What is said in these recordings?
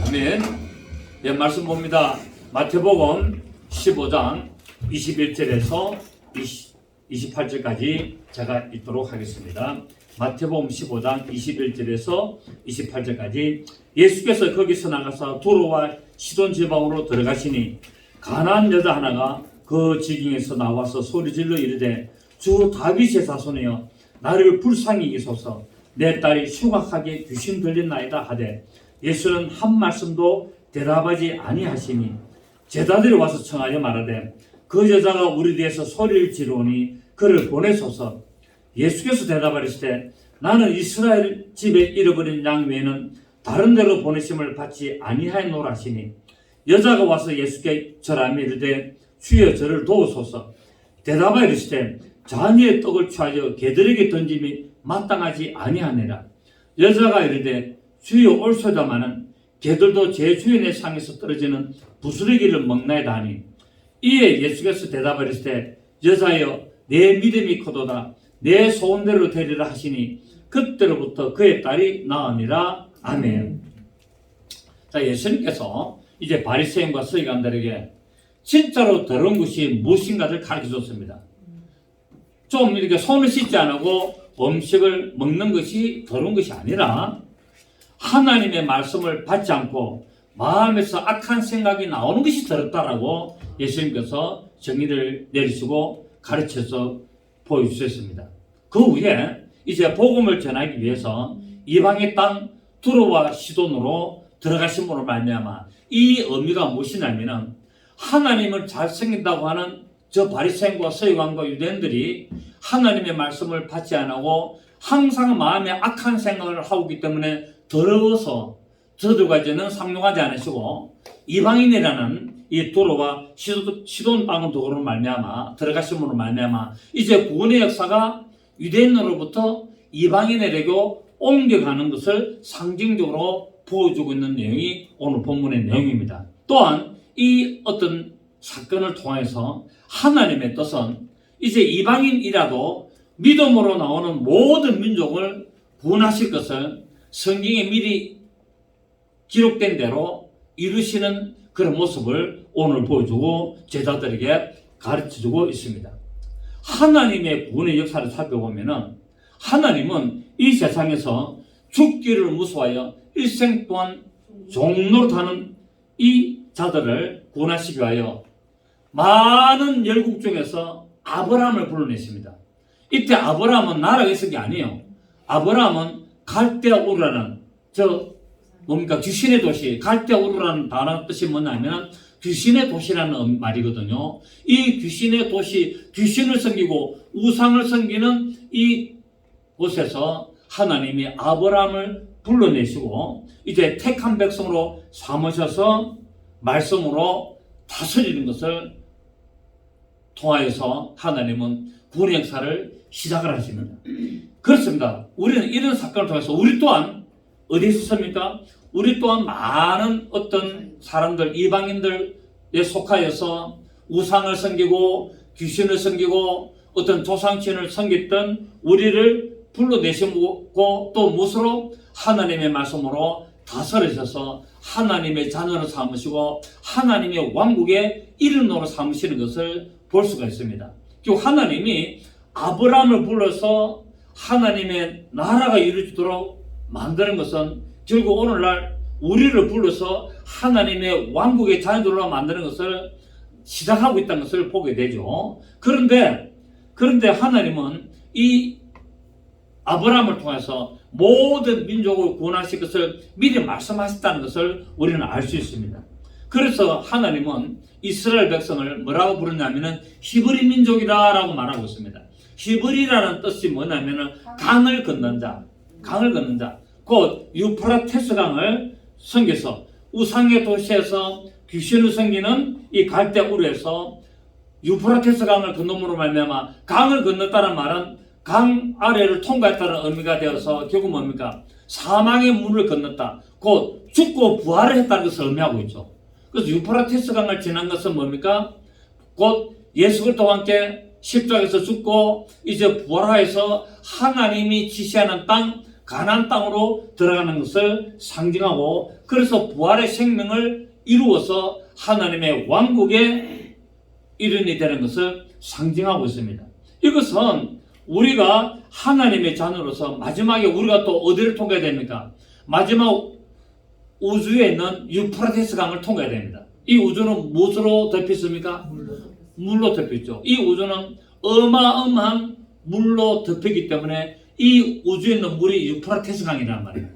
아멘. 예, 말씀 봅니다. 마태복음 15장 21절에서 28절까지 제가 읽도록 하겠습니다. 마태복음 15장 21절에서 28절까지 예수께서 거기서 나가서 두로와 시돈 지방으로 들어가시니 가난한 여자 하나가 그 지경에서 나와서 소리질러 이르되 주 다윗의 자손이여 나를 불쌍히 여기소서 내 딸이 흉악하게 귀신 들렸나이다 하되 예수는 한 말씀도 대답하지 아니하시니 제자들이 와서 청하여 말하되 그 여자가 우리 뒤에서 소리를 지르오니 그를 보내소서. 예수께서 대답하시되 나는 이스라엘 집에 잃어버린 양 외에는 다른 데로 보내심을 받지 아니하였노라 하시니 여자가 와서 예수께 절하며 이르되 주여 저를 도우소서. 대답하여 이르시되 자녀의 떡을 취하여 개들에게 던짐이 마땅하지 아니하니라. 여자가 이르되 주여 올소이다마는 개들도 제 주인의 상에서 떨어지는 부스러기를 먹나이다 하니 이에 예수께서 대답하시되 여자여 내 믿음이 크도다 내 소원대로 되리라 하시니 그때로부터 그의 딸이 나으니라. 아멘. 자, 예수님께서 이제 바리새인과 서기관들에게 진짜로 더러운 것이 무엇인가를 가르쳐 줬습니다. 좀 이렇게 손을 씻지 않고 음식을 먹는 것이 더러운 것이 아니라 하나님의 말씀을 받지 않고 마음에서 악한 생각이 나오는 것이 더럽다라고 예수님께서 정의를 내리시고 가르쳐서 보여주셨습니다. 그 후에 이제 복음을 전하기 위해서 이방의 땅 두로와 시돈으로 들어가심으로 말미암아 이 의미가 무엇이냐면은 하나님을 잘 섬긴다고 하는 저 바리새인과 서기관과 유대인들이 하나님의 말씀을 받지 않고 항상 마음에 악한 생각을 하고 있기 때문에 더러워서 저들과 이제는 상종하지 않으시고 이방인이라는 이 두로와 시돈 땅은 도로 말미암아 들어가심으로 말미암아 이제 구원의 역사가 유대인으로부터 이방인에게 옮겨가는 것을 상징적으로 보여주고 있는 내용이 오늘 본문의 내용입니다. 또한 이 어떤 사건을 통해서 하나님의 뜻은 이제 이방인이라도 믿음으로 나오는 모든 민족을 구원하실 것을 성경에 미리 기록된 대로 이루시는 그런 모습을 오늘 보여주고 제자들에게 가르쳐주고 있습니다. 하나님의 구원의 역사를 살펴보면은 하나님은 이 세상에서 죽기를 무서워하여 일생 동안 종노릇하는 이 자들을 구원하시기 위하여 많은 열국 중에서 아브라함을 불러냈습니다. 이때 아브라함은 나라가 있은 게 아니에요. 아브라함은 갈대아 우르라는 귀신의 도시, 갈대아 우르라는 단어 뜻이 뭐냐면 귀신의 도시라는 말이거든요. 이 귀신의 도시, 귀신을 섬기고 우상을 섬기는 이 곳에서 하나님이 아브라함을 불러내시고 이제 택한 백성으로 삼으셔서 말씀으로 다스리는 것을 통하여서 하나님은 구원의 역사를 시작을 하십니다. 그렇습니다. 우리는 이런 사건을 통해서 우리 또한 어디에 있습니까? 우리 또한 많은 어떤 사람들, 이방인들에 속하여서 우상을 섬기고 귀신을 섬기고 어떤 조상신을 섬겼던 우리를 불러내시고 또 무엇으로 하나님의 말씀으로 다스리셔서 하나님의 자녀로 삼으시고 하나님의 왕국의 일원으로 삼으시는 것을 볼 수가 있습니다. 결국 하나님이 아브라함을 불러서 하나님의 나라가 이루어지도록 만드는 것은 결국 오늘날 우리를 불러서 하나님의 왕국의 자녀들로 만드는 것을 시작하고 있다는 것을 보게 되죠. 그런데 하나님은 이 아브라함을 통해서 모든 민족을 구원하실 것을 미리 말씀하셨다는 것을 우리는 알 수 있습니다. 그래서 하나님은 이스라엘 백성을 뭐라고 부르냐면은 히브리 민족이다라고 말하고 있습니다. 히브리라는 뜻이 뭐냐면은 강을 걷는 자, 곧 유프라테스 강을 섬겨서 우상의 도시에서 귀신을 섬기는 이 갈대 우르에서 유프라테스 강을 건너므로 말미암아 강을 건넜다는 말은 강 아래를 통과했다는 의미가 되어서 결국 뭡니까? 사망의 문을 건넜다. 곧 죽고 부활을 했다는 것을 의미하고 있죠. 그래서 유프라테스 강을 지난 것은 뭡니까? 곧 예수 그리스도와 함께 십자가에서 죽고 이제 부활하여서 하나님이 지시하는 땅 가나안 땅으로 들어가는 것을 상징하고, 그래서 부활의 생명을 이루어서 하나님의 왕국의 일원이 되는 것을 상징하고 있습니다. 이것은 우리가 하나님의 자녀로서 마지막에 우리가 또 어디를 통과해야 됩니까? 마지막 우주에 있는 유프라테스 강을 통과해야 됩니다. 이 우주는 무엇으로 덮여 있습니까? 물로 덮여 있죠. 이 우주는 어마어마한 물로 덮이기 때문에 이 우주에 있는 물이 유프라테스 강이란 말입니다.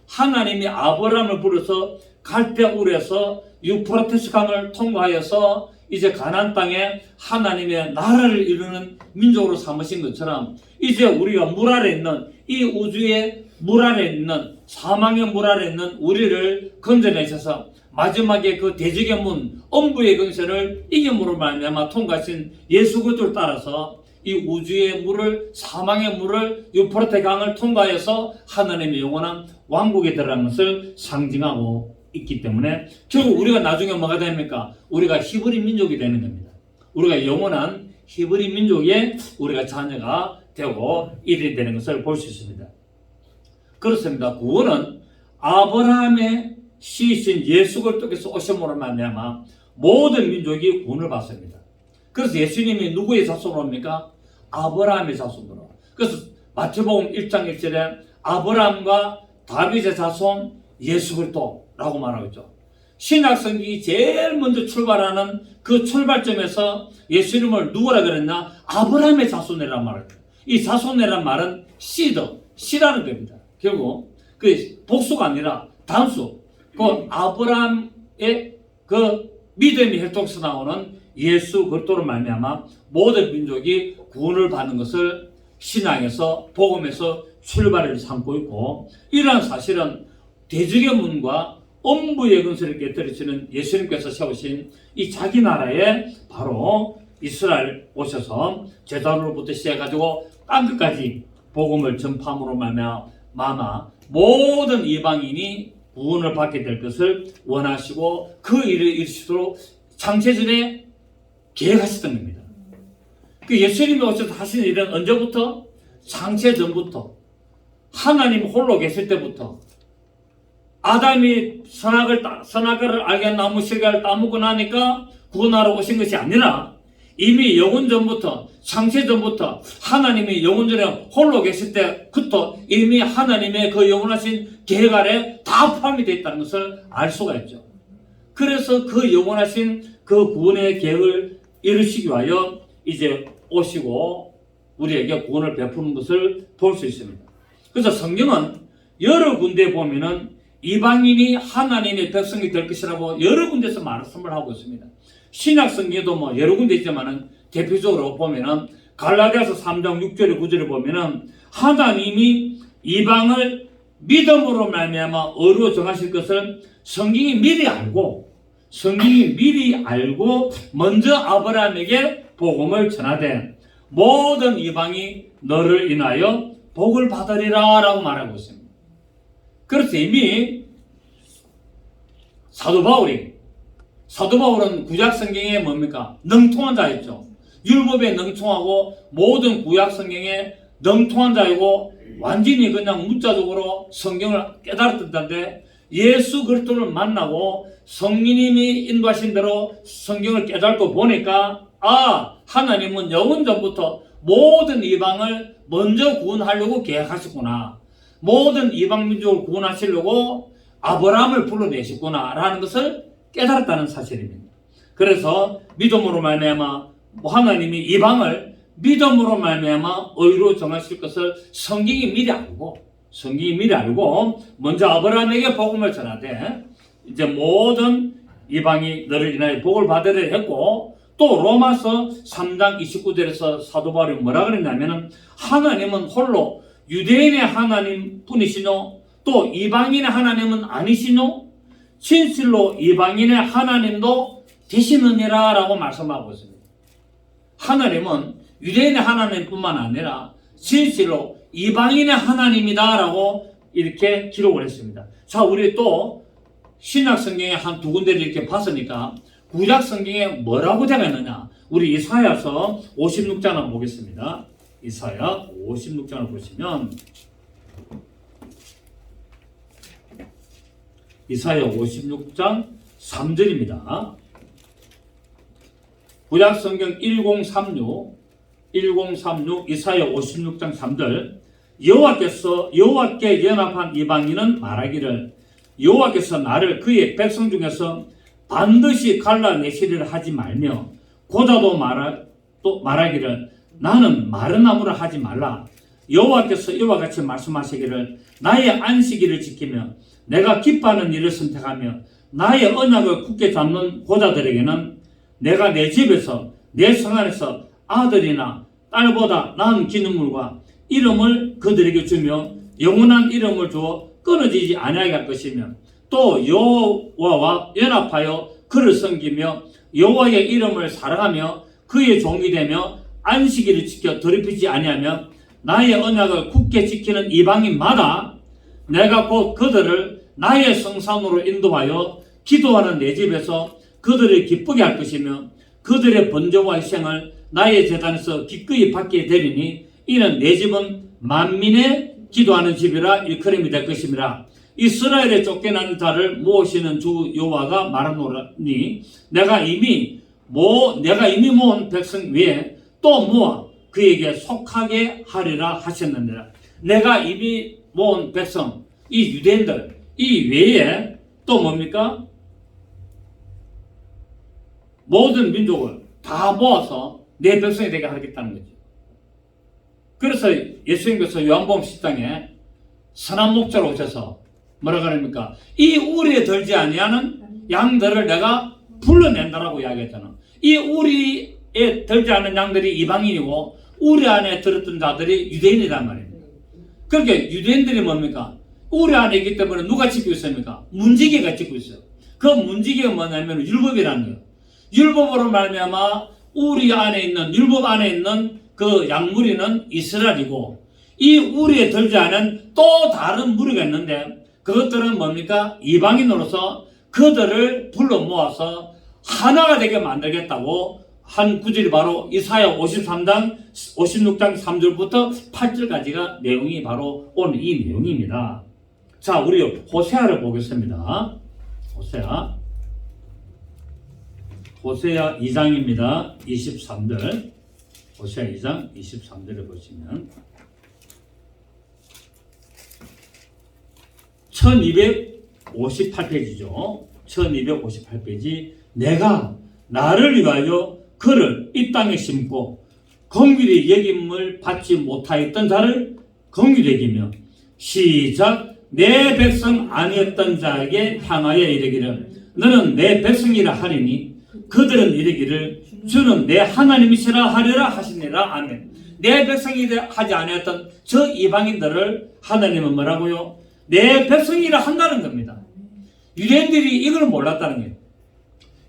하나님이 아브라함을 불러서 갈대우르에서 유프라테스 강을 통과하여서 이제 가나안 땅에 하나님의 나라를 이루는 민족으로 삼으신 것처럼, 이제 우리가 물 아래 있는 이 우주의 물 아래 있는, 사망의 물 아래 있는 우리를 건져내셔서 마지막에 그 대적의 문, 엄부의 근세를 이김으로 말미암아 통과하신 예수 그리스도를 따라서 이 우주의 물을, 사망의 물을, 유프라테 강을 통과해서 하나님의 영원한 왕국에 들어가는 것을 상징하고 있기 때문에 결국 우리가 나중에 뭐가 됩니까? 우리가 히브리 민족이 되는 겁니다. 우리가 영원한 히브리 민족의 우리가 자녀가 되고 일이 되는 것을 볼 수 있습니다. 그렇습니다. 구원은 아브라함의 시신 예수 그리스도께서 오심으로 말미암아 모든 민족이 구원을 받습니다. 그래서 예수님이 누구의 자손으로 옵니까? 아브라함의 자손으로. 그래서 마태복음 1장 1절에 아브라함과 다윗의 자손 예수 그리스도라고 말하고 있죠. 신약 성경이 제일 먼저 출발하는 그 출발점에서 예수님을 누구라 그랬나? 아브라함의 자손이라는 말을. 이 자손이라는 말은 씨라는 겁니다. 결국 그 복수가 아니라 단수. 그 아브라함의 그 믿음의 혈통에서 나오는 예수 그리스도로 말미암아 모든 민족이 구원을 받는 것을 신앙에서, 복음에서 출발을 삼고 있고, 이러한 사실은 대적의 문과 엄부의 근세를 깨뜨리시는 예수님께서 세우신 이 자기 나라에 바로 이스라엘 오셔서 제단으로부터 시작해가지고 땅끝까지 복음을 전파함으로 말미암아 모든 이방인이 구원을 받게 될 것을 원하시고 그 일을 이루시도록 창세전에 계획하셨던 겁니다. 그 예수님이 오셔서 하신 일은 언제부터? 창세전부터, 하나님 홀로 계실 때부터, 아담이 선악을 알게 한 나무 실과를 따먹고 나니까 구원하러 오신 것이 아니라 이미 영원전부터, 창세전부터 하나님이 영원전에 홀로 계실 때부터 이미 하나님의 그 영원하신 계획 아래 다 포함이 되어 있다는 것을 알 수가 있죠. 그래서 그 영원하신 그 구원의 계획을 이루시기 위하여 이제 오시고 우리에게 구원을 베푸는 것을 볼 수 있습니다. 그래서 성경은 여러 군데에 보면은 이방인이 하나님의 백성이 될 것이라고 여러 군데서 말씀을 하고 있습니다. 신약 성경에도 뭐 여러 군데 있지만은 대표적으로 보면은 갈라디아서 3장 6절에 9절에 보면은 하나님이 이방을 믿음으로 말미암아 의로 정하실 것을 성경이 미리 알고 먼저 아브라함에게 복음을 전하되 모든 이방이 너를 인하여 복을 받으리라 라고 말하고 있습니다. 그래서 이미 사도 바울은 구약 성경에 뭡니까? 능통한 자였죠. 율법에 능통하고 모든 구약 성경에 능통한 자이고 완전히 그냥 문자적으로 성경을 깨달았던 자인데 예수 그리스도를 만나고 성령님이 인도하신 대로 성경을 깨닫고 보니까 하나님은 영원전부터 모든 이방을 먼저 구원하려고 계획하셨구나. 모든 이방 민족을 구원하시려고 아브라함을 불러내셨구나 라는 것을 깨달았다는 사실입니다. 그래서 믿음으로 말미암아 하나님이 이방을 믿음으로 말미암아 의로 정하실 것을 성경이 미리 알고 먼저 아브라함에게 복음을 전하되 이제 모든 이방이 너를 인하여 복을 받으려 했고, 또 로마서 3장 29절에서 사도 바울이 뭐라 그랬냐면은 하나님은 홀로 유대인의 하나님 뿐이시뇨 또 이방인의 하나님은 아니시뇨 진실로 이방인의 하나님도 되시느니라 라고 말씀하고 있습니다. 하나님은 유대인의 하나님뿐만 아니라 진실로 이방인의 하나님이다 라고 이렇게 기록을 했습니다. 자, 우리 또 신약 성경에 한 두 군데를 이렇게 봤으니까 구약 성경에 뭐라고 되어 있느냐? 우리 이사야서 56장을 보겠습니다. 이사야 56장을 보시면 이사야 56장 3절입니다. 구약성경 1036 이사야 56장 3절 여호와께 연합한 이방인은 말하기를 여호와께서 나를 그의 백성 중에서 반드시 갈라내시리라 하지 말며 고자도 말하기를 나는 마른 나무라 하지 말라. 여호와께서 이와 같이 말씀하시기를 나의 안식일을 지키며 내가 기뻐하는 일을 선택하며 나의 언약을 굳게 잡는 고자들에게는 내가 내 집에서 내 성 안에서 아들이나 딸보다 나은 기념물과 이름을 그들에게 주며 영원한 이름을 주어 끊어지지 아니하게 할 것이며 또 여호와와 연합하여 그를 섬기며 여호와의 이름을 사랑하며 그의 종이 되며 안식일을 지켜 더럽히지 아니하며 나의 언약을 굳게 지키는 이방인마다 내가 곧 그들을 나의 성산으로 인도하여 기도하는 내 집에서 그들을 기쁘게 할 것이며 그들의 번제와 희생을 나의 제단에서 기꺼이 받게 되리니 이는 내 집은 만민의 기도하는 집이라 일컬음이 될 것임이라. 이스라엘에 쫓겨난 자를 모으시는 주 여호와가 말하노니 내가 이미 모은 백성 외에 또 모아 그에게 속하게 하리라 하셨느니라. 내가 이미 모은 백성, 이 유대인들, 이 외에 또 뭡니까? 모든 민족을 다 모아서 내 백성이 되게 하겠다는 거죠. 그래서 예수님께서 요한복음 10장에 선한 목자로 오셔서 뭐라 그럽니까? 이 우리에 들지 아니하는 양들을 내가 불러낸다라고 이야기했잖아. 이 우리에 들지 않는 양들이 이방인이고 우리 안에 들었던 자들이 유대인이란 말입니다. 그렇게 유대인들이 뭡니까? 우리 안에 있기 때문에 누가 지키고 있습니까? 문지기가 지키고 있어요. 그 문지기가 뭐냐면 율법이라는 거예요. 율법으로 말미암아 우리 안에 있는 율법 안에 있는 그 양무리는 이스라엘이고 이 우리에 들지 않은 또 다른 무리가 있는데 그것들은 뭡니까? 이방인으로서 그들을 불러 모아서 하나가 되게 만들겠다고 한 구절이 바로 이사야 56장 3절부터 8절까지가 내용이 바로 오늘 이 내용입니다. 자, 우리 호세아를 보겠습니다. 호세아 2장입니다. 23절. 호세아 2장 23절을 보시면 1258페이지죠. 1258페이지. 내가 나를 위하여 그를 이 땅에 심고 긍휼히 여김을 받지 못하였던 자를 긍휼히 여기며 시작 내 백성 아니었던 자에게 향하여 이르기를 너는 내 백성이라 하리니 그들은 이르기를 주는 내 하나님이시라 하리라 하시니라. 아멘. 내 백성이 하지 아니었던 저 이방인들을 하나님은 뭐라고요? 내 백성이라 한다는 겁니다. 유대인들이 이걸 몰랐다는 거예요.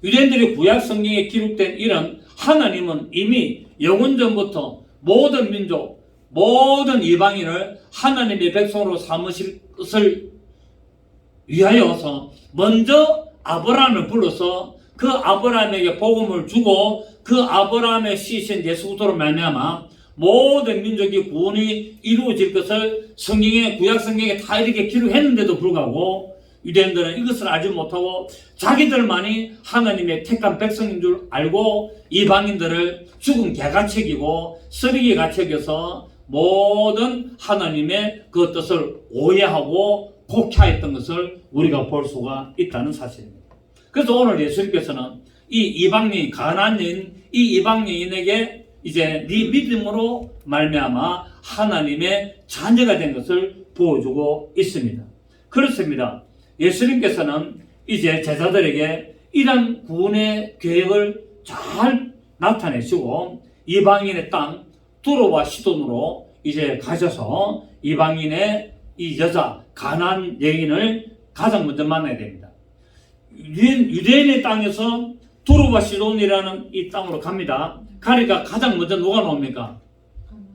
유대인들이 구약 성경에 기록된 이런 하나님은 이미 영원전부터 모든 민족, 모든 이방인을 하나님의 백성으로 삼으실 것을 위하여서 먼저 아브라함을 불러서 그 아브라함에게 복음을 주고 그 아브라함의 씨신 예수 그리스도로 말미암아 모든 민족이 구원이 이루어질 것을 구약 성경에 다 이렇게 기록했는데도 불구하고 유대인들은 이것을 알지 못하고 자기들만이 하나님의 택한 백성인 줄 알고 이방인들을 죽은 개가책이고 쓰레기 가책여서 모든 하나님의 그 뜻을 오해하고 곡해했던 것을 우리가 볼 수가 있다는 사실입니다. 그래서 오늘 예수님께서는 이 이방인, 가나안인, 이 이방인에게 이제 네 믿음으로 말미암아 하나님의 자녀가 된 것을 보여주고 있습니다. 그렇습니다. 예수님께서는 이제 제자들에게 이런 구원의 계획을 잘 나타내시고 이방인의 땅 두로와 시돈으로 이제 가셔서 이방인의 이 여자 가나안 여인을 가장 먼저 만나야 됩니다. 유대인의 땅에서 두로와 시돈이라는 이 땅으로 갑니다. 가니까 가장 먼저 누가 나옵니까?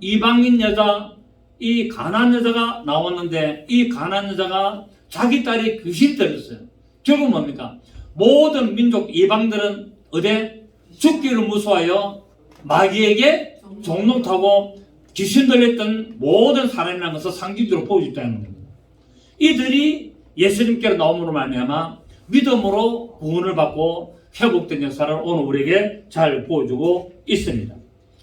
이방인 여자, 이 가나안 여자가 나왔는데 이 가나안 여자가 자기 딸이 귀신이 들렸어요. 결국 뭡니까? 모든 민족 이방들은 어디? 죽기를 무서워하여 마귀에게 종록하고 귀신 들렸던 모든 사람이라는 것을 상징적으로 보여줬다는 겁니다. 이들이 예수님께로 나옴으로 말미암아 믿음으로 구원을 받고 회복된 역사를 오늘 우리에게 잘 보여주고 있습니다.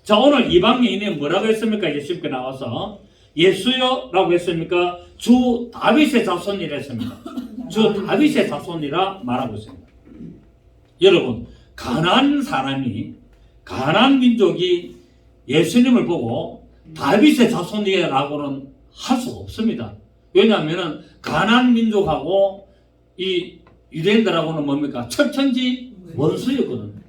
자, 오늘 이방인이 뭐라고 했습니까? 예수님께 나와서 예수여 라고 했습니까? 주 다윗의 자손이라 했습니다. 주 다윗의 자손이라 말하고 있습니다. 여러분, 가나안 민족이 예수님을 보고 다윗의 자손이라고는 할 수가 없습니다. 왜냐하면 가나안 민족하고 이 유대인들하고는 뭡니까? 철천지 원수였거든요.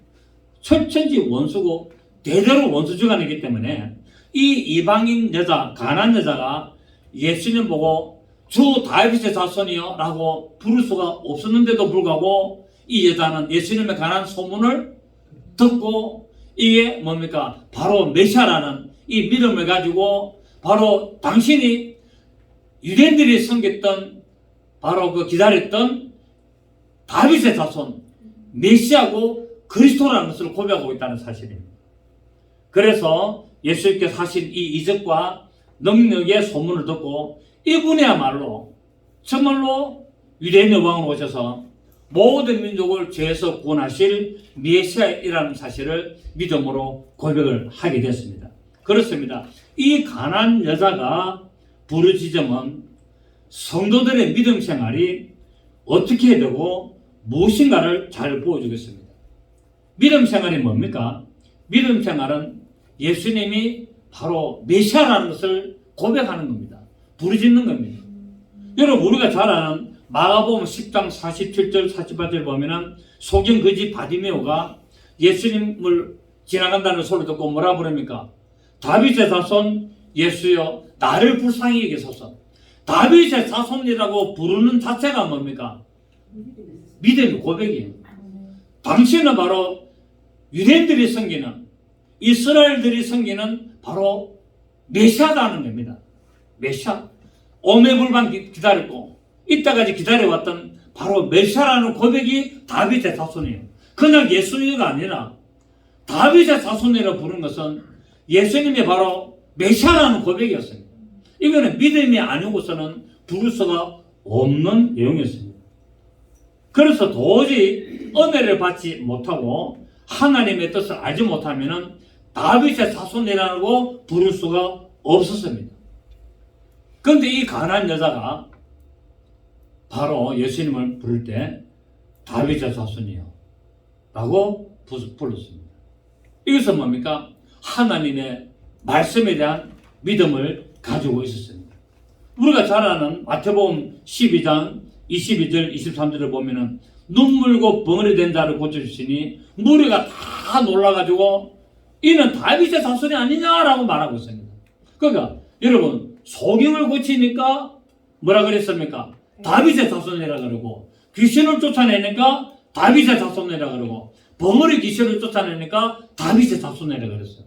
철천지 원수고 대대로 원수지간이기 때문에 이 이방인 여자, 가나안 여자가 예수님 보고 주 다윗의 자손이요 라고 부를 수가 없었는데도 불구하고 이 여자는 예수님의 관한 소문을 듣고 이게 뭡니까? 바로 메시아라는 이 믿음을 가지고 바로 당신이 유대인들이 섬겼던 바로 그 기다렸던 다윗의 자손 메시아고 그리스도라는 것을 고백하고 있다는 사실입니다. 그래서 예수님께서 하신 이 이적과 능력의 소문을 듣고 이분이야말로 정말로 유대인 여왕으로 오셔서 모든 민족을 죄에서 구원하실 메시아이라는 사실을 믿음으로 고백을 하게 됐습니다. 그렇습니다. 이 가나안 여자가 부르짖음은 성도들의 믿음 생활이 어떻게 되고 무엇인가를 잘 보여주겠습니다. 믿음 생활이 뭡니까? 믿음 생활은 예수님이 바로 메시아라는 것을 고백하는 겁니다. 부르짖는 겁니다. 여러분, 우리가 잘 아는 마가복음 10장 47절 48절 보면은 속인 거지 바디메오가 예수님을 지나간다는 소리 듣고 뭐라 부릅니까? 다윗의 자손 예수여 나를 불쌍히 여기소서. 다윗의 자손이라고 부르는 자체가 뭡니까? 믿음의 고백이에요. 당신은 바로 유대인들이 섬기는 이스라엘들이 섬기는 바로 메시아라는 겁니다. 메시아. 오매불만 기다렸고 이때까지 기다려왔던 바로 메시아라는 고백이 다윗의 자손이에요. 그냥 예수님이 아니라 다윗의 자손이라고 부르는 것은 예수님이 바로 메시아라는 고백이었습니다. 이거는 믿음이 아니고서는 부를 수가 없는 내용이었습니다. 그래서 도저히 은혜를 받지 못하고 하나님의 뜻을 알지 못하면 다윗의 자손이라고 부를 수가 없었습니다. 그런데 이 가나안 여자가 바로 예수님을 부를 때 다윗의 자손이요 라고 불렀습니다. 이것은 뭡니까? 하나님의 말씀에 대한 믿음을 가지고 있었습니다. 우리가 잘 아는 마태복음 12장 22절 23절을 보면은 눈물고 벙어리 된 자를 고쳐주시니 무리가 다 놀라가지고 이는 다윗의 자손이 아니냐라고 말하고 있습니다. 그러니까 여러분 소경을 고치니까 뭐라 그랬습니까? 다윗의 자손이라 그러고 귀신을 쫓아내니까 다윗의 자손이라 그러고 벙어리 귀신을 쫓아내니까 다윗의 자손이라 그랬어요.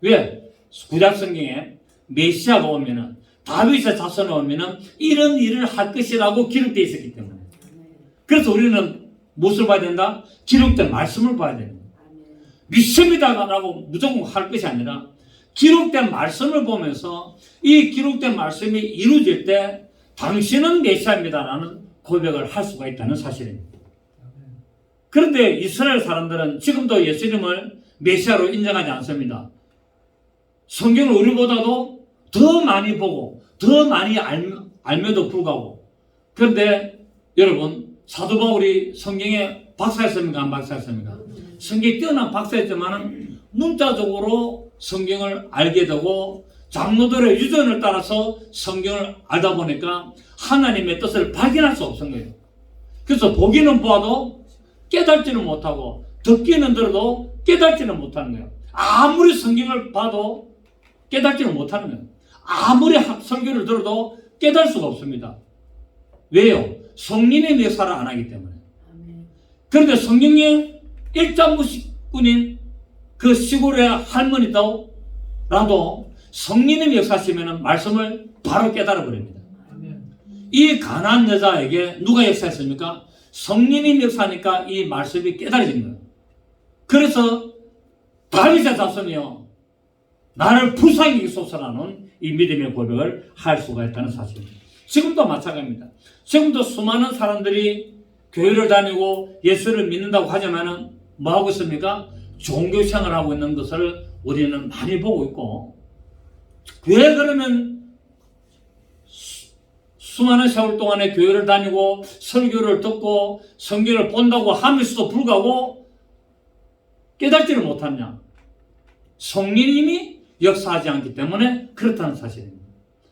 왜? 구약 성경에 메시아가 오면은 다윗의 자손이 오면은 이런 일을 할 것이라고 기록되어 있었기 때문에 그래서 우리는 무엇을 봐야 된다? 기록된 말씀을 봐야 됩니다. 믿습니다라고 무조건 할 것이 아니라 기록된 말씀을 보면서 이 기록된 말씀이 이루어질 때 당신은 메시아입니다라는 고백을 할 수가 있다는 사실입니다. 그런데 이스라엘 사람들은 지금도 예수님을 메시아로 인정하지 않습니다. 성경을 우리보다도 더 많이 보고 더 많이 알면도 불구하고 그런데 여러분 사도 바울이 성경에 박사였습니까? 안 박사였습니까? 성경에 뛰어난 박사였지만 문자적으로 성경을 알게 되고 장로들의 유전을 따라서 성경을 알다 보니까 하나님의 뜻을 발견할 수 없은 거예요. 그래서 보기는 보아도 깨닫지는 못하고 듣기는 들어도 깨닫지는 못하는 거예요. 아무리 성경을 봐도 깨닫지는 못하는 거예요. 아무리 설교를 들어도 깨달을 수가 없습니다. 왜요? 성령의 역사를 안 하기 때문에. 그런데 성경에 일장무식꾼인 그 시골의 할머니도 라도 성령의 역사시면 말씀을 바로 깨달아 버립니다. 이 가나안 여자에게 누가 역사했습니까? 성령의 역사니까 이 말씀이 깨달아진 거예요. 그래서 다윗의 자손이요 나를 불쌍히 여기소서라는 이 믿음의 고백을 할 수가 있다는 사실입니다. 지금도 마찬가지입니다. 지금도 수많은 사람들이 교회를 다니고 예수를 믿는다고 하지만은 뭐 하고 있습니까? 종교 생활을 하고 있는 것을 우리는 많이 보고 있고, 왜 그러면 수많은 세월 동안에 교회를 다니고 설교를 듣고 성경을 본다고 하면서도 불구하고 깨닫지를 못하냐? 성령님이 역사하지 않기 때문에 그렇다는 사실입니다.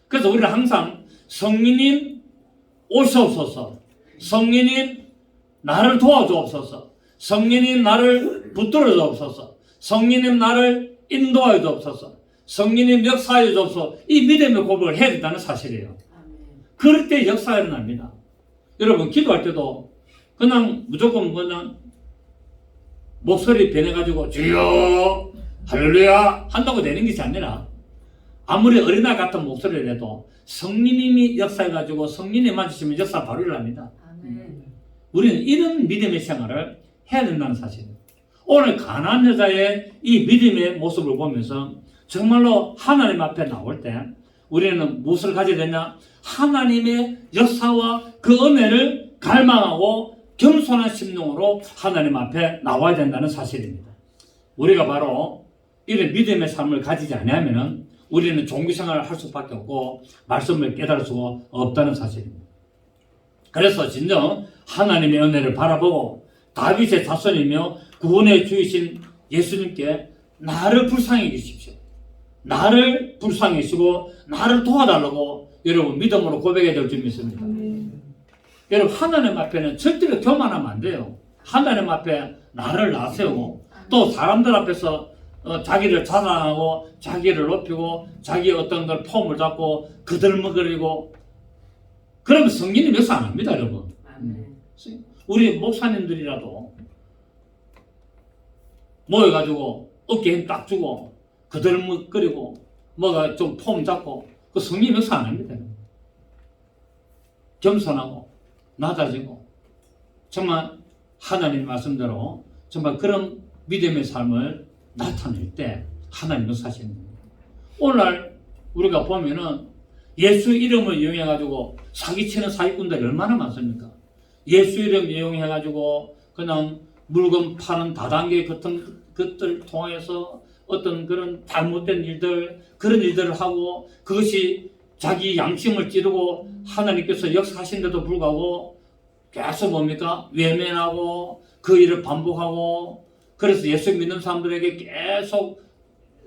그래서 우리는 항상 성령님 오시옵소서, 성령님 나를 도와주옵소서, 성령님 나를 붙들어 주옵소서, 성령님 나를 인도하여 주옵소서, 성령님 역사하여 주옵소서, 이 믿음의 고백을 해야 된다는 사실이에요. 그럴 때 역사가 일어납니다. 여러분 기도할 때도 그냥 무조건 그냥 목소리 변해가지고 주여 할렐루야 한다고 되는 것이 아니라, 아무리 어린아이 같은 목소리를 해도 성령님이 역사해가지고 성령님 맞으시면 역사 바로 일어납니다. 우리는 이런 믿음의 생활을 해야 된다는 사실입니다. 오늘 가나안 여자의 이 믿음의 모습을 보면서 정말로 하나님 앞에 나올 때 우리는 무엇을 가져야 되냐? 하나님의 역사와 그 은혜를 갈망하고 겸손한 심령으로 하나님 앞에 나와야 된다는 사실입니다. 우리가 바로 이런 믿음의 삶을 가지지 않으면 우리는 종교생활을 할 수밖에 없고 말씀을 깨달을 수가 없다는 사실입니다. 그래서 진정 하나님의 은혜를 바라보고 다윗의 자손이며 구원의 주이신 예수님께 나를 불쌍히 여기십시오, 나를 불쌍히 여기시고 나를 도와달라고 여러분 믿음으로 고백해야 될 줄 믿습니다. 여러분 하나님 앞에는 절대로 교만하면 안 돼요. 하나님 앞에 나를 나세우고 또 사람들 앞에서 자기를 자랑하고 자기를 높이고 자기의 어떤 걸 폼을 잡고 그들먹거리고 그러면 성령님 역사 안 합니다, 여러분. 우리 목사님들이라도 모여가지고 어깨에 힘 딱 주고 그들먹거리고 뭐가 좀 폼 잡고 그 성령님 역사 안 합니다. 겸손하고 낮아지고 정말 하나님 말씀대로 정말 그런 믿음의 삶을 나타낼 때 하나님은 사시는 겁니다. 오늘날 우리가 보면은 예수 이름을 이용해가지고 사기치는 사기꾼들이 얼마나 많습니까? 예수 이름 이용해가지고 그냥 물건 파는 다단계 같은 것들 통해서 어떤 그런 잘못된 일들, 그런 일들을 하고 그것이 자기 양심을 찌르고 하나님께서 역사하신데도 불구하고 계속 뭡니까? 외면하고 그 일을 반복하고 그래서 예수 믿는 사람들에게 계속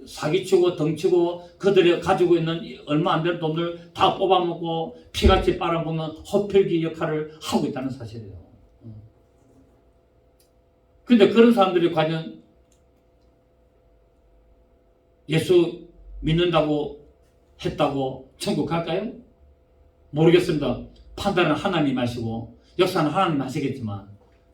사기치고 덩치고 그들이 가지고 있는 얼마 안 되는 돈들 다 뽑아먹고 피같이 빨아먹는 호필기 역할을 하고 있다는 사실이에요. 근데 그런 사람들이 과연 예수 믿는다고 했다고 천국 갈까요? 모르겠습니다. 판단은 하나님 하시고 역사는 하나님 하시겠지만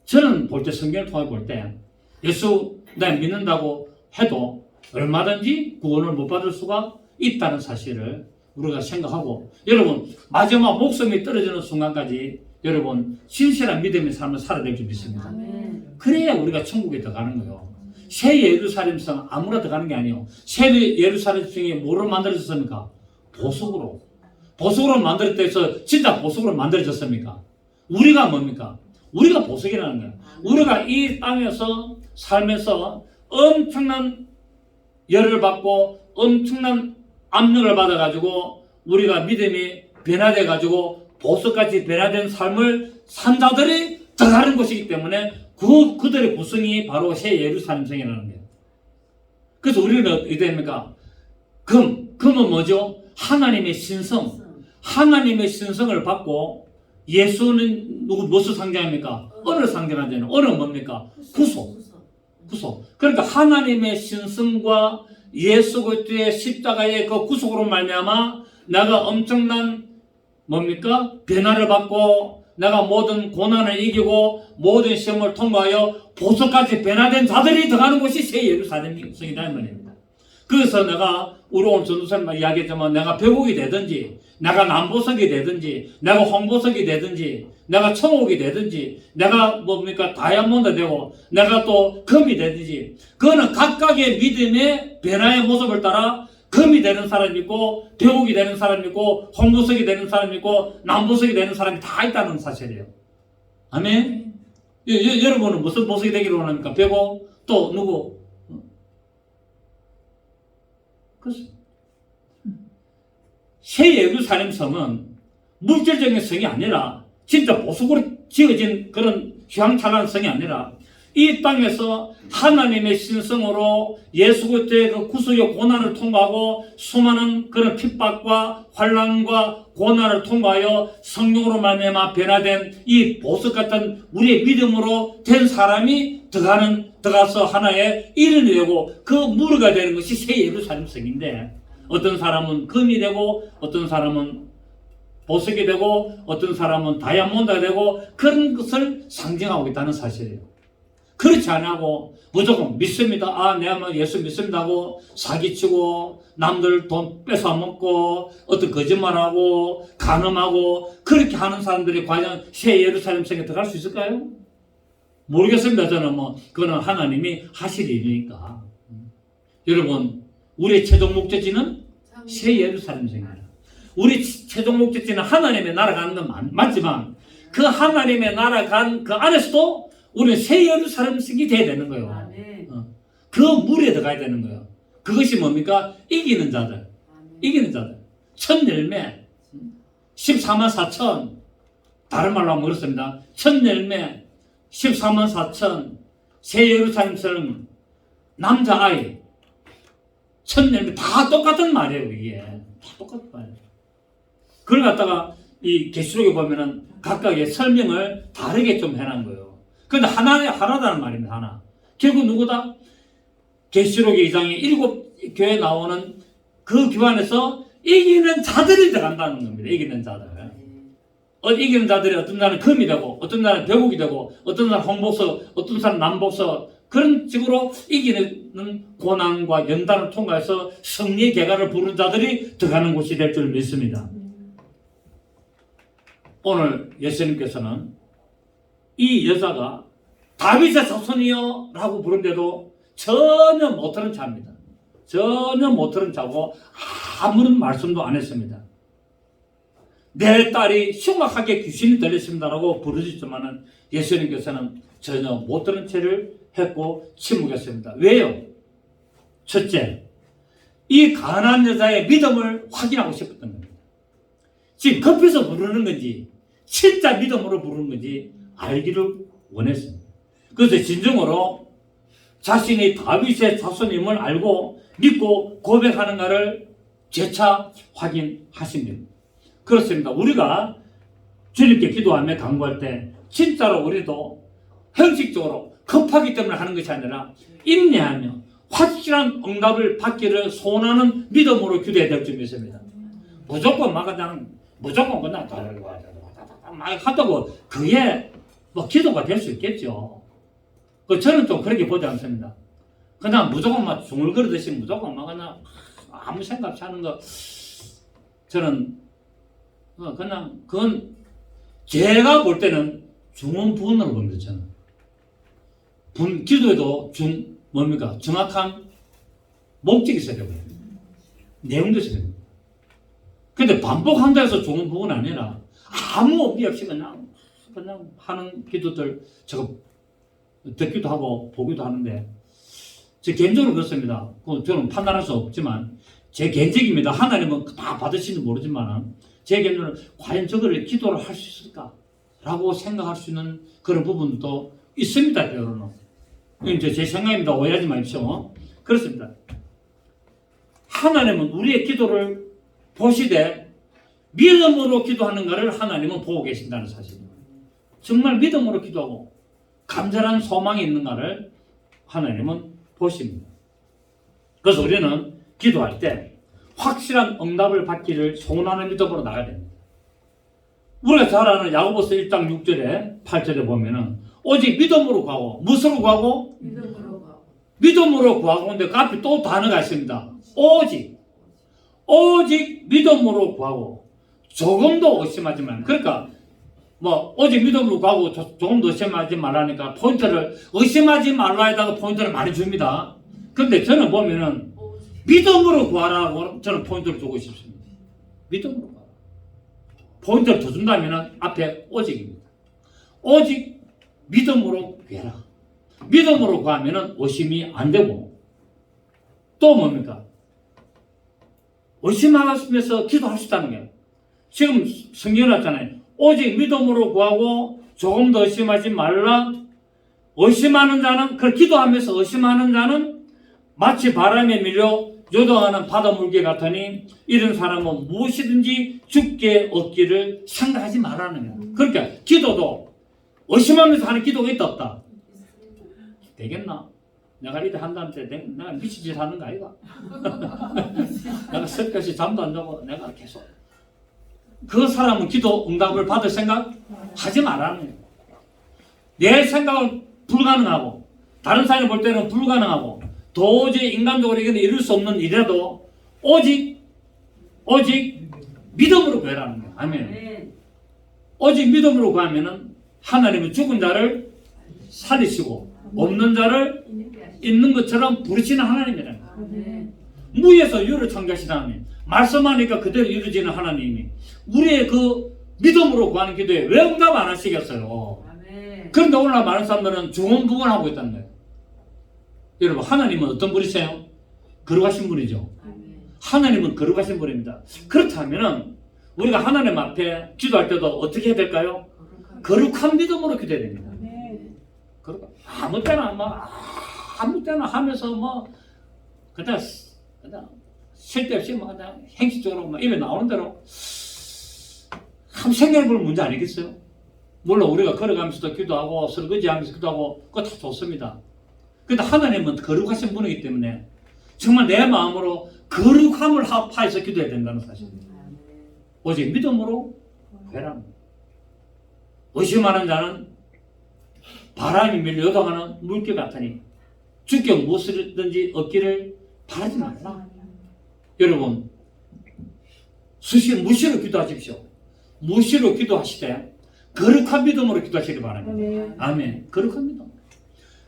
저는 볼 때 성경을 통해 볼 때 예수 내가 믿는다고 해도 얼마든지 구원을 못 받을 수가 있다는 사실을 우리가 생각하고 여러분 마지막 목숨이 떨어지는 순간까지 여러분 신실한 믿음의 삶을 살아야 될 줄 믿습니다. 그래야 우리가 천국에 들어가는 거예요. 새 예루살렘성 아무나 들어가는 게 아니에요. 새 예루살렘성이 뭐로 만들어졌습니까? 보석으로. 보석으로 만들었다 해서 진짜 보석으로 만들어졌습니까? 우리가 뭡니까? 우리가 보석이라는 거예요. 우리가 이 땅에서 살면서 엄청난 열을 받고 엄청난 압력을 받아가지고 우리가 믿음이 변화돼가지고 보석같이 변화된 삶을 산 자들이 들어가는 것이기 때문에 그들의 구성이 바로 새 예루살렘성이라는 거예요. 그래서 우리는 어떻게 됩니까? 금은 뭐죠? 하나님의 신성. 하나님의 신성을 받고 예수는 무엇을 상징합니까? 은을 상징하잖아요. 은은 뭡니까? 구속. 그러니까 하나님의 신성과 예수 그리스도의 십자가의 그 구속으로 말미암아 내가 엄청난 뭡니까? 변화를 받고 내가 모든 고난을 이기고 모든 시험을 통과하여 보석같이 변화된 자들이 들어가는 곳이 새 예루살렘성이라는 말입니다. 그래서 내가 우리 오늘 전도사님 이야기했지만 내가 벼룩이 되든지 내가 남보석이 되든지 내가 홍보석이 되든지 내가 청옥이 되든지 내가 뭡니까 다이아몬드 되고 내가 또 금이 되든지 그거는 각각의 믿음의 변화의 모습을 따라 금이 되는 사람이 있고 벽옥이 되는 사람이 있고 홍보석이 되는 사람이 있고 남보석이 되는 사람이 다 있다는 사실이에요. 아멘. 여러분은 무슨 보석이 되기를 원합니까? 벽옥? 또 누구? 그렇습니다. 새 예루살렘 성은 물질적인 성이 아니라 진짜 보석으로 지어진 그런 휘황찬란한 성이 아니라 이 땅에서 하나님의 신성으로 예수 그리스도의 그 구속의 고난을 통과하고 수많은 그런 핍박과 환난과 고난을 통과하여 성령으로 말미암아 변화된 이 보석 같은 우리의 믿음으로 된 사람이 들어가서 하나의 일원이 되고 그 무르가 되는 것이 새 예루살렘 성인데, 어떤 사람은 금이 되고 어떤 사람은 보석이 되고 어떤 사람은 다이아몬드가 되고 그런 것을 상징하고 있다는 사실이에요. 그렇지 않고 무조건 믿습니다. 내가 예수 믿습니다 하고 사기치고 남들 돈 뺏어 먹고 어떤 거짓말하고 간음하고 그렇게 하는 사람들이 과연 새 예루살렘 성에 들어갈 수 있을까요? 모르겠습니다. 저는 그거는 하나님이 하실 일이니까. 여러분, 우리의 최종 목적지는 새 예루살렘 성입니다. 우리 최종 목적지는 하나님의 나라 가는 건 맞지만 그 하나님의 나라 간 그 안에서도 우리는 새 예루살렘 성이 돼야 되는 거예요. 그 물에 들어가야 되는 거예요. 그것이 뭡니까? 이기는 자들. 이기는 자들. 첫 열매 14만 4천, 다른 말로 하면 그렇습니다. 첫 열매 14만 4천, 새 예루살렘 성 남자아이 첫 열매 다 똑같은 말이에요. 이게 다 똑같은 말이에요. 그걸 갖다가 이 계시록에 보면은 각각의 설명을 다르게 좀 해놓은 거예요. 근데 하나다는 말입니다. 하나. 결국 누구다? 계시록의 2장에 7교회 나오는 그 교환에서 이기는 자들이 들어간다는 겁니다. 이기는 자들. 이기는 자들이 어떤 날은 금이 되고 어떤 날은 벽옥이 되고 어떤 날은 홍복석, 어떤 날은 남복석, 그런 식으로 이기는 고난과 연단을 통과해서 승리의 계가를 부른 자들이 들어가는 곳이 될 줄 믿습니다. 오늘 예수님께서는 이 여자가 다윗의 자손이여 라고 부른데도 전혀 못 들은 자입니다. 전혀 못 들은 자고 아무런 말씀도 안 했습니다. 내 딸이 흉악하게 귀신이 들렸습니다라고 부르셨지만은 예수님께서는 전혀 못 들은 채를 했고 침묵했습니다. 왜요? 첫째, 이 가난한 여자의 믿음을 확인하고 싶었던 겁니다. 지금 급해서 부르는 건지 진짜 믿음으로 부르는 건지 알기를 원했습니다. 그래서 진정으로 자신이 다윗의 자손임을 알고 믿고 고백하는가를 재차 확인하십니다. 그렇습니다. 우리가 주님께 기도하며 간구할 때 진짜로 우리도 형식적으로 급하기 때문에 하는 것이 아니라 인내하며 확실한 응답을 받기를 소원하는 믿음으로 기도해야 될 줄 믿습니다. 무조건 그냥 막 하다고 그게 기도가 될 수 있겠죠. 저는 좀 그렇게 보지 않습니다. 그냥 무조건 막 중얼거리듯이 무조건 그냥 아무 생각 없이 하는 거, 저는 그냥 그건 제가 볼 때는 중언부언으로 봅니다. 저는 기도에도 정확한 목적이 있어야 되고요. 내용도 있어야 됩니다. 근데 반복한다 해서 중언부언이 아니라 아무 의미 없이 그냥 하는 기도들 제가 듣기도 하고 보기도 하는데, 제 개인적으로 그렇습니다. 저는 판단할 수 없지만 제 개인적입니다. 하나님은 다 받으시는지 모르지만 제 개인적으로 과연 저거를 기도를 할 수 있을까? 라고 생각할 수 있는 그런 부분도 있습니다. 때로는. 이제 제 생각입니다. 오해하지 마십시오. 그렇습니다. 하나님은 우리의 기도를 보시되 믿음으로 기도하는가를 하나님은 보고 계신다는 사실입니다. 정말 믿음으로 기도하고 간절한 소망이 있는가를 하나님은 보십니다. 그래서 우리는 기도할 때 확실한 응답을 받기를 소원하는 믿음으로 나가야 됩니다. 우리가 잘 아는 야고보서 1장 6절에 8절에 보면은 오직 믿음으로 구하고, 무엇으로 구하고? 믿음으로 구하고. 근데 그 앞에 또 단어가 있습니다. 오직 믿음으로 구하고 조금도 의심하지 말라. 그러니까 오직 믿음으로 구하고 조금도 의심하지 말라니까 포인트를 의심하지 말라에다가 포인트를 많이 줍니다. 근데 저는 보면은 믿음으로 구하라고 저는 포인트를 두고 싶습니다. 믿음으로 구하라. 포인트를 더 준다면 앞에 오직입니다. 오직 믿음으로 구해라. 믿음으로 구하면 의심이 안 되고 또 뭡니까? 의심하면서 기도할 수 있다는 거예요. 지금 성경에 나왔잖아요. 오직 믿음으로 구하고 조금 더 의심하지 말라. 의심하는 자는, 그 기도하면서 의심하는 자는 마치 바람에 밀려 요동하는 바다 물개 같으니 이런 사람은 무엇이든지 죽게 얻기를 생각하지 말라는 거예요. 그러니까 기도도 의심하면서 하는 기도가 있다 없다? 되겠나? 내가 이래 한다는데 내가 미친 짓 하는 거 아이가? 내가 새벽에 잠도 안 자고 내가 계속 그 사람은 기도 응답을 받을 생각 하지 말라는 거예요. 내 생각은 불가능하고 다른 사람이 볼 때는 불가능하고 도저히 인간적으로 이룰 수 없는 일이라도 오직 믿음으로 구하라는 거예요. 아멘. 오직 믿음으로 구하면은 하나님은 죽은 자를 살리시고 없는 자를 있는 것처럼 부르시는 하나님이라는 거예요. 무에서 유를 창조하신 하나님, 말씀하니까 그대로 이루어지는 하나님이 우리의 그 믿음으로 구하는 기도에 왜 응답 안 하시겠어요? 그런데 오늘날 많은 사람들은 중언부언하고 있다는 거예요. 여러분, 하나님은 어떤 분이세요? 거룩하신 분이죠. 하나님은 거룩하신 분입니다. 그렇다면 우리가 하나님 앞에 기도할 때도 어떻게 해야 될까요? 거룩한 믿음으로 기도해야 됩니다. 아무 때나 하면서 그냥 쓸데없이 그냥 행식적으로 입에 나오는 대로 한번 생각해볼 문제 아니겠어요? 물론 우리가 걸어가면서도 기도하고 설거지하면서 기도하고 그거 다 좋습니다. 그런데 하나님은 거룩하신 분이기 때문에 정말 내 마음으로 거룩함을 합하여서 기도해야 된다는 사실입니다. 오직 믿음으로 구하라. 의심하는 자는 바람이 밀려 요동하는 물결 같으니 주께 무엇이든지 얻기를 바라지 말라. 여러분, 무시로 기도하십시오. 무시로 기도하시되 거룩한 믿음으로 기도하시기 바랍니다. 아멘. 거룩한 믿음.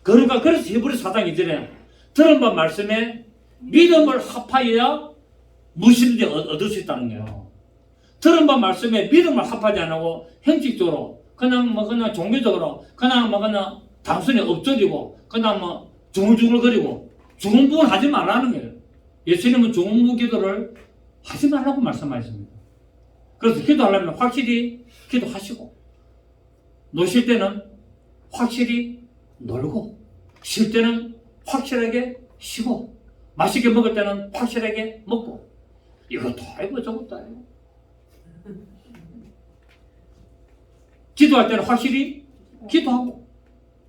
그래서 히브리서 4장 2절에 들은 바 말씀에 믿음을 합하여야 무엇이든지 얻을 수 있다는 거예요. 들은 바 말씀에 믿음을 합하지 않고 형식적으로 그냥 종교적으로 그냥 단순히 엎드리고 그냥 중얼중얼거리고 중언부언 하지 말라는 거예요. 예수님은 중언부 기도를 하지 말라고 말씀하셨습니다. 그래서 기도하려면 확실히 기도하시고 노실 때는 확실히 놀고 쉴 때는 확실하게 쉬고 맛있게 먹을 때는 확실하게 먹고 이것도 아니고 저것도 아니고 기도할 때는 확실히 기도하고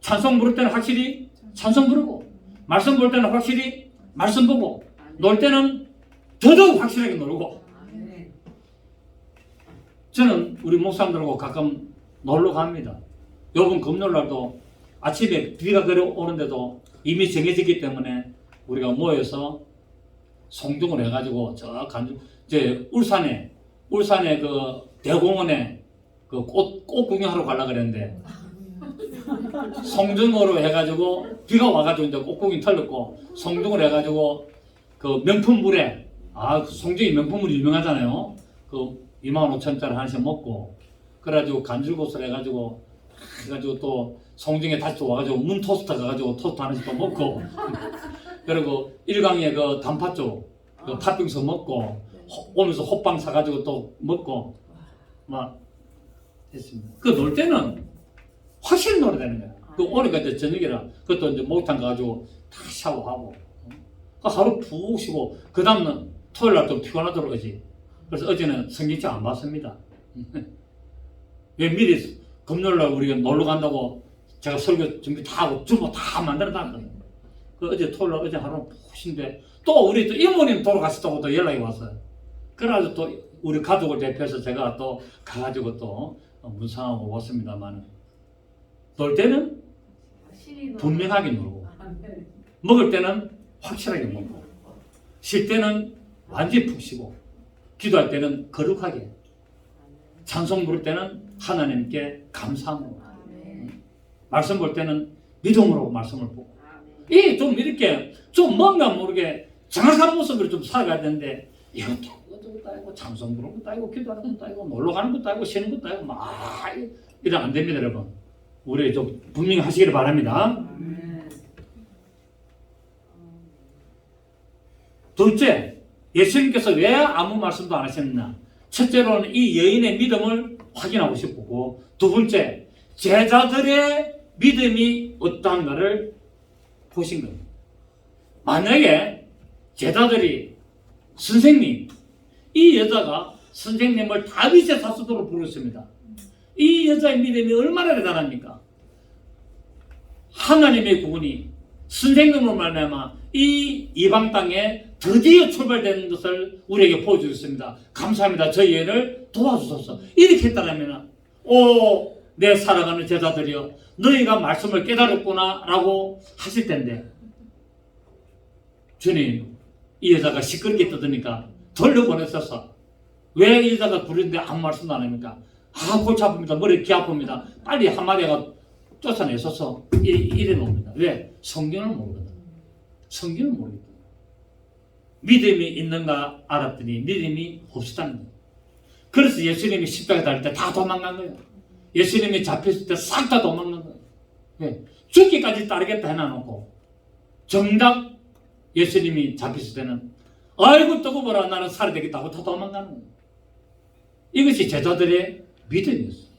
찬송 부를 때는 확실히 찬송 부르고 말씀 볼 때는 확실히 말씀 보고 놀 때는 더더욱 확실하게 놀고 저는 우리 목사님들하고 가끔 놀러 갑니다. 요번 금요일날도 아침에 비가 오는데도 이미 정해졌기 때문에 우리가 모여서 송중을 해가지고 이제 울산에 그 대공원에 그 꽃 구경하러 가려고 그랬는데 송중으로 해가지고 비가 와가지고 이제 꽃 구경 털렸고 송중을 해가지고 그 명품물에 그 송중이 명품물이 유명하잖아요. 그 25,000원짜리 하나씩 먹고 그래가지고 간줄곶을 해가지고 또 송중에 다시 또 와가지고 문 토스터 가가지고 토스트 하나씩 또 먹고 그리고 일강에 그 단팥죽 그 팥빙수 먹고 오면서 호빵 사가지고 또 먹고 막 했습니다. 그 놀 때는 확실히 놀아야 되는 거야. 그 오니까 이제 저녁이라 그것도 이제 목욕탕 가가지고 다 샤워하고 그 하루 푹 쉬고 그 다음날 토요일 날 좀 피곤하도록 하지. 그래서 어제는 성경책 안 봤습니다. 왜 미리 금요일 날 우리가 놀러 간다고 제가 설교 준비 다 하고 주보 다 만들어 놨거든요. 그 어제 토요일 날 어제 하루 푹 쉰데 또 우리 또 이모님 돌아가셨다고 또 연락이 왔어요. 그래가지고 또 우리 가족을 대표해서 제가 또 가가지고 또 문상하고 왔습니다만 놀 때는 분명하게 놀고 먹을 때는 확실하게 먹고 쉴 때는 완전히 푹 쉬고 기도할 때는 거룩하게 찬송 부를 때는 하나님께 감사함으로 말씀 볼 때는 믿음으로 말씀을 보고 이 좀 이렇게 좀 뭔가 모르게 정확한 모습으로 좀 살아가야 되는데 이것도 아니고 찬송 부르는 것도 아니고 기도하는 것도 아니고 놀러 가는 것도 아니고 쉬는 것도 아니고 막 이러면 안 됩니다, 여러분. 우리 좀 분명히 하시기를 바랍니다. 둘째, 예수님께서 왜 아무 말씀도 안 하셨느냐? 첫째로는 이 여인의 믿음을 확인하고 싶고, 두 번째, 제자들의 믿음이 어떠한가를 보신 겁니다. 만약에 제자들이 선생님, 이 여자가 선생님을 다윗의 사수도로 부르셨습니다. 이 여자의 믿음이 얼마나 대단합니까? 하나님의 구원이 선생님으로 말미암아 이 이방 땅에 드디어 출발되는 것을 우리에게 보여주셨습니다. 감사합니다. 저희 애를 도와주소서. 이렇게 했다면 내 사랑하는 제자들이여, 너희가 말씀을 깨달았구나 라고 하실 텐데, 주님, 이 여자가 시끄럽게 떠드니까 돌려보냈어서 왜 이 여자가 부르는데 아무 말씀도 안 합니까? 골치 아픕니다. 머리 귀 아픕니다. 빨리 한마디가 쫓아내서서 이래 놓습니다. 왜? 성경을 모르거든. 성경을 모르거든. 믿음이 있는가 알았더니 믿음이 없었다는 거예요. 그래서 예수님이 십자가 달릴 때 다 도망간 거예요. 예수님이 잡혔을 때 싹 다 도망간 거예요. 왜? 죽기까지 따르겠다 해놔놓고 정작 예수님이 잡혔을 때는 아이고 뜨고 보라, 나는 살아야 되겠다고 다 도망가는 거예요. 이것이 제자들의 믿음이었어요.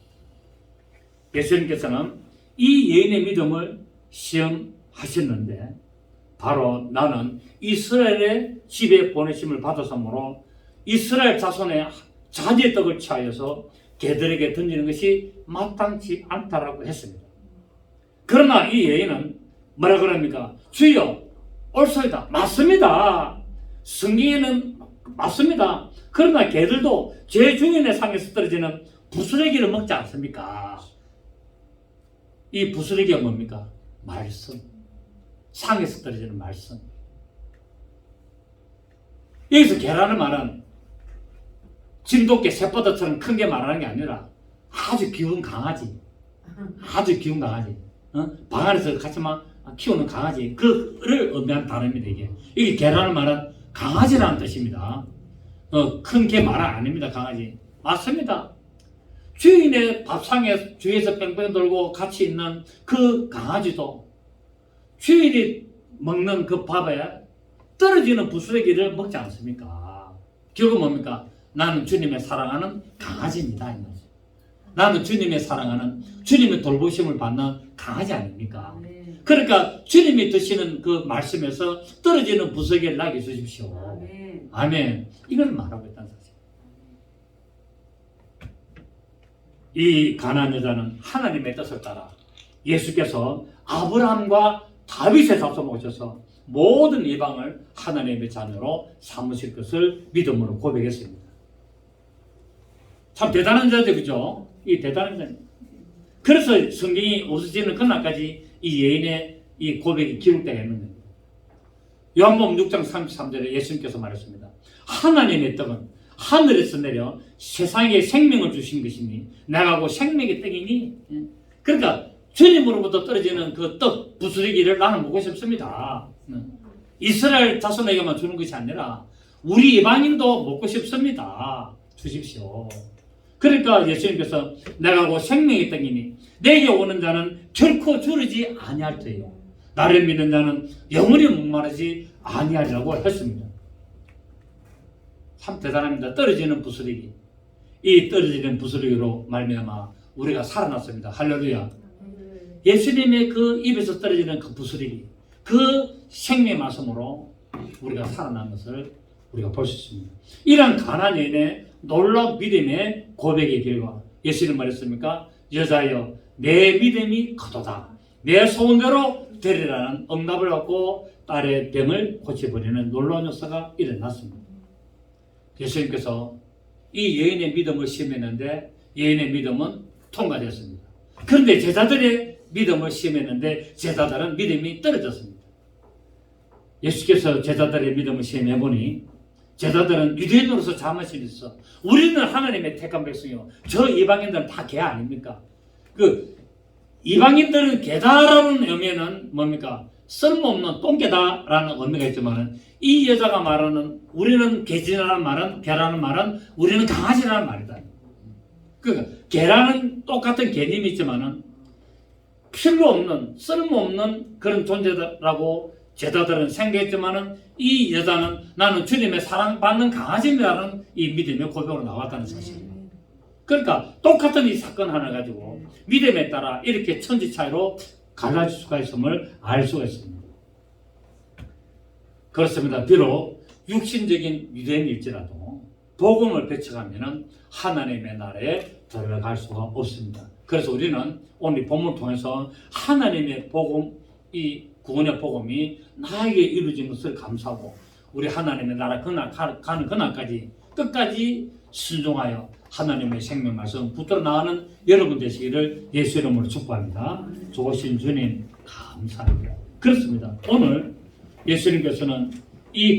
예수님께서는 이 여인의 믿음을 시험하셨는데, 바로 나는 이스라엘의 집에 보내심을 받았으므로 이스라엘 자손의 자지의 떡을 취하여서 개들에게 던지는 것이 마땅치 않다라고 했습니다. 그러나 이 여인은 뭐라 그럽니까? 주여, 옳소이다. 맞습니다. 성경에는 맞습니다. 그러나 개들도 제 주인의 상에서 떨어지는 부스러기를 먹지 않습니까? 이 부스러기가 뭡니까? 말씀. 상에서 떨어지는 말씀. 여기서 개라는 말은 진돗개, 새바다처럼 큰 게 말하는 게 아니라 아주 기운 강아지. 아주 기운 강아지. 방 안에서 같이 막 키우는 강아지. 그를 의미한 단어입니다, 이게. 이게 개라는 말은 강아지라는 뜻입니다. 큰 개 말 아닙니다, 강아지. 맞습니다. 주인의 밥상에 주위에서 뺑뺑 돌고 같이 있는 그 강아지도 주인이 먹는 그 밥에 떨어지는 부스러기를 먹지 않습니까? 결국 뭡니까? 나는 주님의 사랑하는 강아지입니다, 이 말이죠. 나는 주님의 사랑하는, 주님의 돌보심을 받는 강아지 아닙니까? 그러니까 주님이 드시는 그 말씀에서 떨어지는 부스러기를 나게 주십시오. 아멘. 이걸 말하고 있다는 사실. 이 가나안 여자는 하나님의 뜻을 따라 예수께서 아브라함과 다윗의 자손 오셔서 모든 이방을 하나님의 자녀로 삼으실 것을 믿음으로 고백했습니다. 참 대단한 자죠, 그죠? 이 대단한 자. 그래서 성경이 없어지는 그날까지 이 여인의 이 고백이 기록되어 있는 겁니다. 요한복음 6장 33절에 예수님께서 말했습니다. 하나님의 떡은 하늘에서 내려 세상에 생명을 주신 것이니 나가고 생명의 떡이니. 그러니까 주님으로부터 떨어지는 그 떡, 부스러기를 나는 먹고 싶습니다. 이스라엘 자손에게만 주는 것이 아니라 우리 이방인도 먹고 싶습니다. 주십시오. 그러니까 예수님께서 나가고 생명의 떡이니 내게 오는 자는 결코 주르지 아니할 터이요 나를 믿는 자는 영원히 목마르지 아니하리라고 했습니다. 참 대단합니다. 떨어지는 부스러기. 이 떨어지는 부스러기로 말미암아 우리가 살아났습니다. 할렐루야. 예수님의 그 입에서 떨어지는 그 부스러기, 그 생명의 말씀으로 우리가 살아난 것을 우리가 볼 수 있습니다. 이러한 가나안 여인의 놀라운 믿음의 고백의 결과 예수님 말했습니까? 여자여 내 믿음이 크도다. 내 소원대로 되리라는 응답을 받고 딸의 병을 고쳐버리는 놀라운 역사가 일어났습니다. 예수님께서 이 여인의 믿음을 시험했는데 여인의 믿음은 통과되었습니다. 그런데 제자들의 믿음을 시험했는데 제자들은 믿음이 떨어졌습니다. 예수께서 제자들의 믿음을 시험해보니 제자들은 유대인으로서 자만심이 있어. 우리는 하나님의 택한 백성이요. 저 이방인들은 다 개 아닙니까? 그 이방인들은 개다라는 의미는 뭡니까? 쓸모없는 똥개다라는 의미가 있지만 이 여자가 말하는 우리는 개지라는 말은 개라는 말은 우리는 강아지라는 말이다. 그러니까 개라는 똑같은 개념이 있지만은 필요 없는 쓸모없는 그런 존재라고 제자들은 생각했지만은 이 여자는 나는 주님의 사랑받는 강아지라는 이 믿음의 고백으로 나왔다는 사실입니다. 그러니까 똑같은 이 사건 하나 가지고 믿음에 따라 이렇게 천지 차이로 갈라질 수가 있음을 알 수가 있습니다. 그렇습니다. 비록 육신적인 유대인일지라도 복음을 배척하면은 하나님의 나라에 들어갈 수가 없습니다. 그래서 우리는 오늘 본문을 통해서 하나님의 복음, 이 구원의 복음이 나에게 이루어진 것을 감사하고 우리 하나님의 나라 가는 그날까지 끝까지 순종하여 하나님의 생명 말씀 붙들어 나가는 여러분 되시기를 예수 이름으로 축복합니다. 좋으신 주님 감사합니다. 그렇습니다. 오늘 예수님께서는